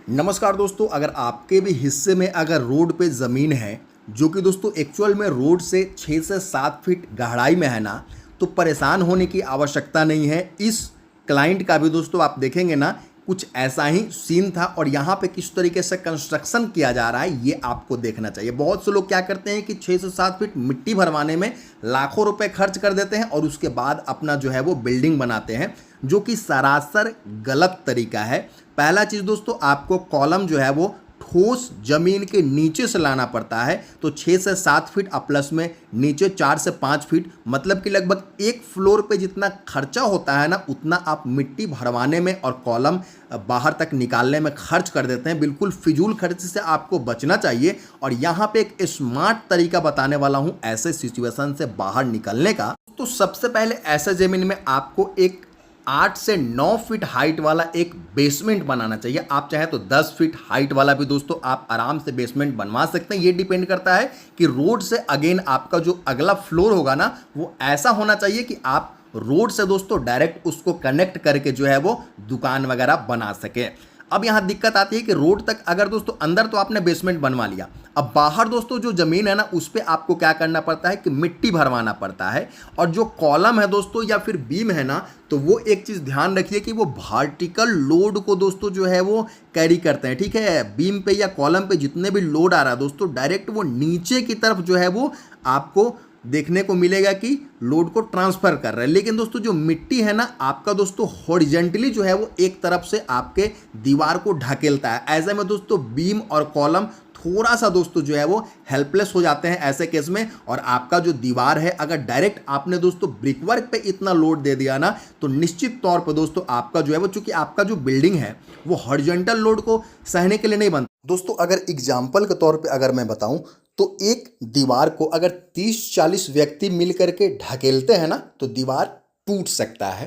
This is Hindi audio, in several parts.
नमस्कार दोस्तों, अगर आपके भी हिस्से में अगर रोड पे ज़मीन है जो कि दोस्तों एक्चुअल में रोड से 6 से 7 फीट गहराई में है ना, तो परेशान होने की आवश्यकता नहीं है। इस क्लाइंट का भी दोस्तों आप देखेंगे ना, कुछ ऐसा ही सीन था और यहाँ पे किस तरीके से कंस्ट्रक्शन किया जा रहा है ये आपको देखना चाहिए। बहुत से लोग क्या करते हैं कि 6 से 7 फीट मिट्टी भरवाने में लाखों रुपए खर्च कर देते हैं और उसके बाद अपना जो है वो बिल्डिंग बनाते हैं, जो कि सरासर गलत तरीका है। पहला चीज़ दोस्तों, आपको कॉलम जो है वो ठोस जमीन के नीचे से लाना पड़ता है। तो 6 से 7 फीट प्लस में नीचे 4 से 5 फीट, मतलब कि लगभग एक फ्लोर पे जितना खर्चा होता है ना, उतना आप मिट्टी भरवाने में और कॉलम बाहर तक निकालने में खर्च कर देते हैं। बिल्कुल फिजूल खर्च से आपको बचना चाहिए। और यहाँ पे एक स्मार्ट तरीका बताने वाला हूँ ऐसे सिचुएशन से बाहर निकलने का। तो सबसे पहले ऐसे ज़मीन में आपको एक 8 से 9 फीट हाइट वाला एक बेसमेंट बनाना चाहिए। आप चाहे तो 10 फीट हाइट वाला भी दोस्तों आप आराम से बेसमेंट बनवा सकते हैं। ये डिपेंड करता है कि रोड से अगेन आपका जो अगला फ्लोर होगा ना, वो ऐसा होना चाहिए कि आप रोड से दोस्तों डायरेक्ट उसको कनेक्ट करके जो है वो दुकान वगैरह बना सके। अब यहाँ दिक्कत आती है कि रोड तक अगर दोस्तों अंदर तो आपने बेसमेंट बनवा लिया, अब बाहर दोस्तों जो ज़मीन है ना, उस पर आपको क्या करना पड़ता है कि मिट्टी भरवाना पड़ता है। और जो कॉलम है दोस्तों या फिर बीम है ना, तो वो एक चीज़ ध्यान रखिए कि वो वर्टिकल लोड को दोस्तों जो है वो कैरी करते हैं। ठीक है, बीम पे या कॉलम पे जितने भी लोड आ रहा है दोस्तों, डायरेक्ट वो नीचे की तरफ जो है वो आपको देखने को मिलेगा कि लोड को ट्रांसफर कर रहा है। लेकिन दोस्तों जो मिट्टी है ना, आपका दोस्तों हॉरिजेंटली जो है वो एक तरफ से आपके दीवार को ढकेलता है। ऐसे में दोस्तों बीम और कॉलम थोड़ा सा दोस्तों जो है वो हेल्पलेस हो जाते हैं ऐसे केस में। और आपका जो दीवार है, अगर डायरेक्ट आपने दोस्तों ब्रिकवर्क पे इतना लोड दे दिया ना, तो निश्चित तौर पर दोस्तों आपका जो है वो, चूंकि आपका जो बिल्डिंग है वो हॉरिजॉन्टल लोड को सहने के लिए नहीं बनता। दोस्तों अगर एग्जाम्पल के तौर पे अगर मैं बताऊं, तो एक दीवार को अगर 30-40 व्यक्ति मिल करके ढकेलते हैं ना, तो दीवार टूट सकता है,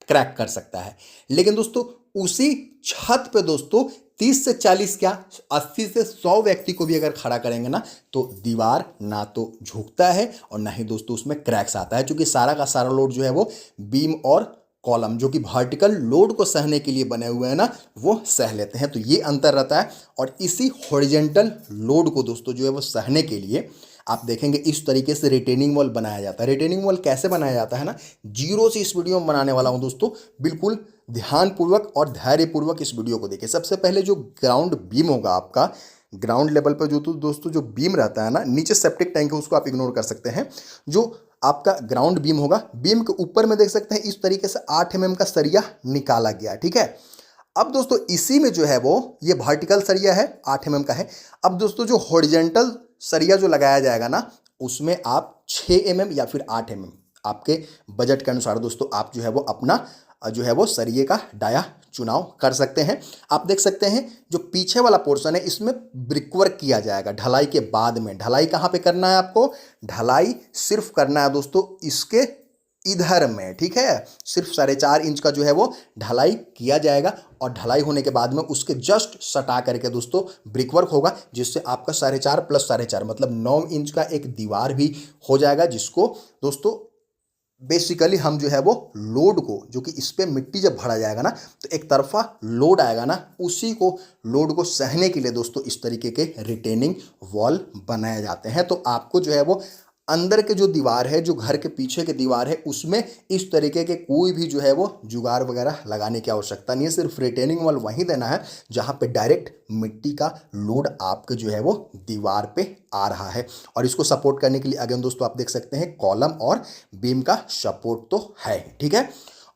क्रैक कर सकता है। लेकिन दोस्तों उसी छत पे दोस्तों 30 से 40 क्या 80 से 100 व्यक्ति को भी अगर खड़ा करेंगे ना, तो दीवार ना तो झुकता है और ना ही दोस्तों उसमें क्रैक्स आता है, क्योंकि सारा का सारा लोड जो है वो बीम और कॉलम जो कि वर्टिकल लोड को सहने के लिए बने हुए हैं ना, वो सह लेते हैं। तो ये अंतर रहता है। और इसी हॉरिजेंटल लोड को दोस्तों जो है वो सहने के लिए आप देखेंगे इस तरीके से रिटेनिंग वॉल बनाया जाता है। रिटेनिंग वॉल कैसे बनाया जाता है ना, जीरो से इस वीडियो में बनाने वाला हूं दोस्तों। बिल्कुल ध्यानपूर्वक और धैर्यपूर्वक इस वीडियो को देखिए। सबसे पहले जो ग्राउंड बीम होगा आपका, ग्राउंड लेवल पर जो तो दोस्तों जो बीम रहता है ना, नीचे सेप्टिक टैंक है उसको आप इग्नोर कर सकते हैं। जो आपका ग्राउंड बीम होगा, बीम के ऊपर में देख सकते हैं इस तरीके से 8 mm का सरिया निकाला गया। ठीक है, अब दोस्तों इसी में जो है वो ये वर्टिकल सरिया है, 8 mm का है। अब दोस्तों जो हॉरिजॉन्टल सरिया जो लगाया जाएगा ना, उसमें आप 6 mm या फिर 8 mm आपके बजट के अनुसार दोस्तों आप जो है वो अपना जो है वो सरिये का डाया चुनाव कर सकते हैं। आप देख सकते हैं जो पीछे वाला पोर्शन है, इसमें ब्रिकवर्क किया जाएगा ढलाई के बाद में। ढलाई कहाँ पे करना है आपको? ढलाई सिर्फ करना है दोस्तों इसके इधर में। ठीक है, सिर्फ 4.5 इंच का जो है वो ढलाई किया जाएगा और ढलाई होने के बाद में उसके जस्ट सटा करके दोस्तों ब्रिकवर्क होगा, जिससे आपका 4.5 + 4.5 मतलब 9 इंच का एक दीवार भी हो जाएगा। जिसको दोस्तों बेसिकली हम जो है वो लोड को, जो कि इस पर मिट्टी जब भरा जाएगा ना, तो एक तरफा लोड आएगा ना, उसी को लोड को सहने के लिए दोस्तों इस तरीके के रिटेनिंग वॉल बनाए जाते हैं। तो आपको जो है वो अंदर के जो दीवार है, जो घर के पीछे के दीवार है, उसमें इस तरीके के कोई भी जो है वो जुगाड़ वगैरह लगाने की आवश्यकता नहीं है। सिर्फ रिटेनिंग वॉल वहीं देना है जहां पे डायरेक्ट मिट्टी का लोड आपके जो है वो दीवार पे आ रहा है। और इसको सपोर्ट करने के लिए अगेन दोस्तों आप देख सकते हैं कॉलम और बीम का सपोर्ट तो है। ठीक है,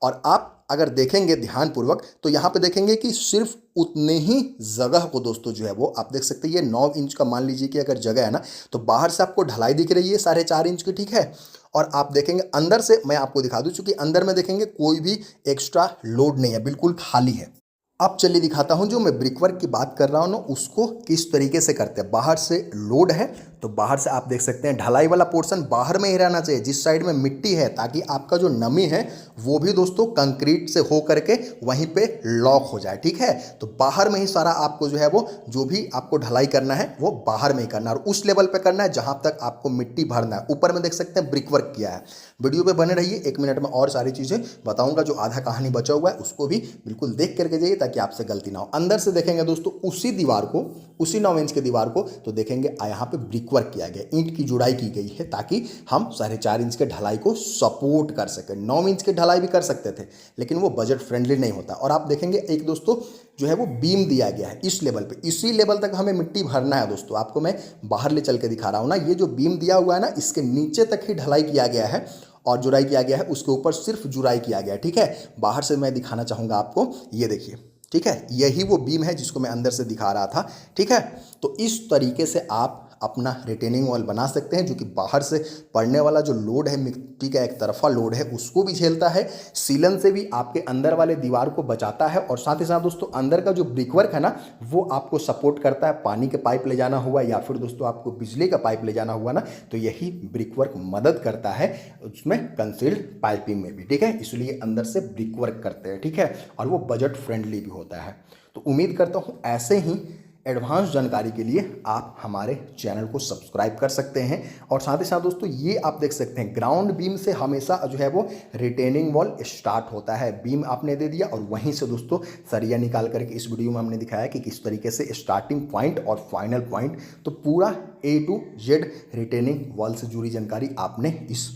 और आप अगर देखेंगे ध्यानपूर्वक तो यहाँ पे देखेंगे कि सिर्फ उतने ही जगह को दोस्तों जो है वो आप देख सकते हैं, ये 9 इंच का मान लीजिए कि अगर जगह है ना, तो बाहर से आपको ढलाई दिख रही है 4.5 इंच की। ठीक है, और आप देखेंगे अंदर से, मैं आपको दिखा दूं, चूंकि अंदर में देखेंगे कोई भी एक्स्ट्रा लोड नहीं है, बिल्कुल खाली है। अब चलिए दिखाता हूं जो मैं ब्रिकवर्क की बात कर रहा हूं ना, उसको किस तरीके से करते हैं। बाहर से लोड है तो बाहर से आप देख सकते हैं ढलाई वाला पोर्शन बाहर में ही रहना चाहिए जिस साइड में मिट्टी है, ताकि आपका जो नमी है वो भी दोस्तों कंक्रीट से हो करके वहीं पे लॉक हो जाए। ठीक है, तो बाहर में ही सारा आपको जो है वो जो भी आपको ढलाई करना है वो बाहर में ही करना है और उस लेवल पे करना है जहां तक आपको मिट्टी भरना है। ऊपर में देख सकते हैं ब्रिक वर्क किया है। वीडियो पे बने रहिए, 1 मिनट में और सारी चीज़ें बताऊंगा। जो आधा कहानी बचा हुआ है उसको भी बिल्कुल देख करके जाइए ताकि आपसे गलती ना हो। अंदर से देखेंगे दोस्तों उसी दीवार को, उसी 9 इंच के दीवार को, तो देखेंगे यहाँ पे ब्रिक वर्क किया गया, ईंट की जुड़ाई की गई है ताकि हम 4.5 इंच के ढलाई को सपोर्ट कर सकें। 9 इंच की ढलाई भी कर सकते थे लेकिन वो बजट फ्रेंडली नहीं होता। और आप देखेंगे एक दोस्तों जो है वो बीम दिया गया है इस लेवल पे, इसी लेवल तक हमें मिट्टी भरना है दोस्तों। आपको मैं बाहर ले चल के दिखा रहा हूँ ना, ये जो बीम दिया हुआ है ना इसके नीचे तक ही ढलाई किया गया है और जुड़ाई किया गया है, उसके ऊपर सिर्फ जुड़ाई किया गया है। ठीक है, बाहर से मैं दिखाना चाहूँगा आपको, ये देखिए। ठीक है, यही वो बीम है जिसको मैं अंदर से दिखा रहा था। ठीक है, तो इस तरीके से आप अपना रिटेनिंग वॉल बना सकते हैं जो कि बाहर से पड़ने वाला जो लोड है, मिट्टी का एक तरफा लोड है, उसको भी झेलता है, सीलन से भी आपके अंदर वाले दीवार को बचाता है और साथ ही साथ दोस्तों अंदर का जो ब्रिकवर्क है ना वो आपको सपोर्ट करता है। पानी के पाइप ले जाना हुआ या फिर दोस्तों आपको बिजली का पाइप ले जाना हुआ ना, तो यही ब्रिकवर्क मदद करता है उसमें कंसील्ड पाइपिंग में भी। ठीक है, इसलिए अंदर से ब्रिकवर्क करते हैं। ठीक है, और वो बजट फ्रेंडली भी होता है। तो उम्मीद करता हूँ ऐसे ही एडवांस जानकारी के लिए आप हमारे चैनल को सब्सक्राइब कर सकते हैं। और साथ ही साथ दोस्तों ये आप देख सकते हैं ग्राउंड बीम से हमेशा जो है वो रिटेनिंग वॉल स्टार्ट होता है। बीम आपने दे दिया और वहीं से दोस्तों सरिया निकाल करके इस वीडियो में हमने दिखाया कि किस तरीके से स्टार्टिंग पॉइंट और फाइनल पॉइंट, तो पूरा A to Z retaining wall से जुड़ी जानकारी आपने इस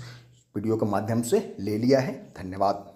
वीडियो के माध्यम से ले लिया है। धन्यवाद।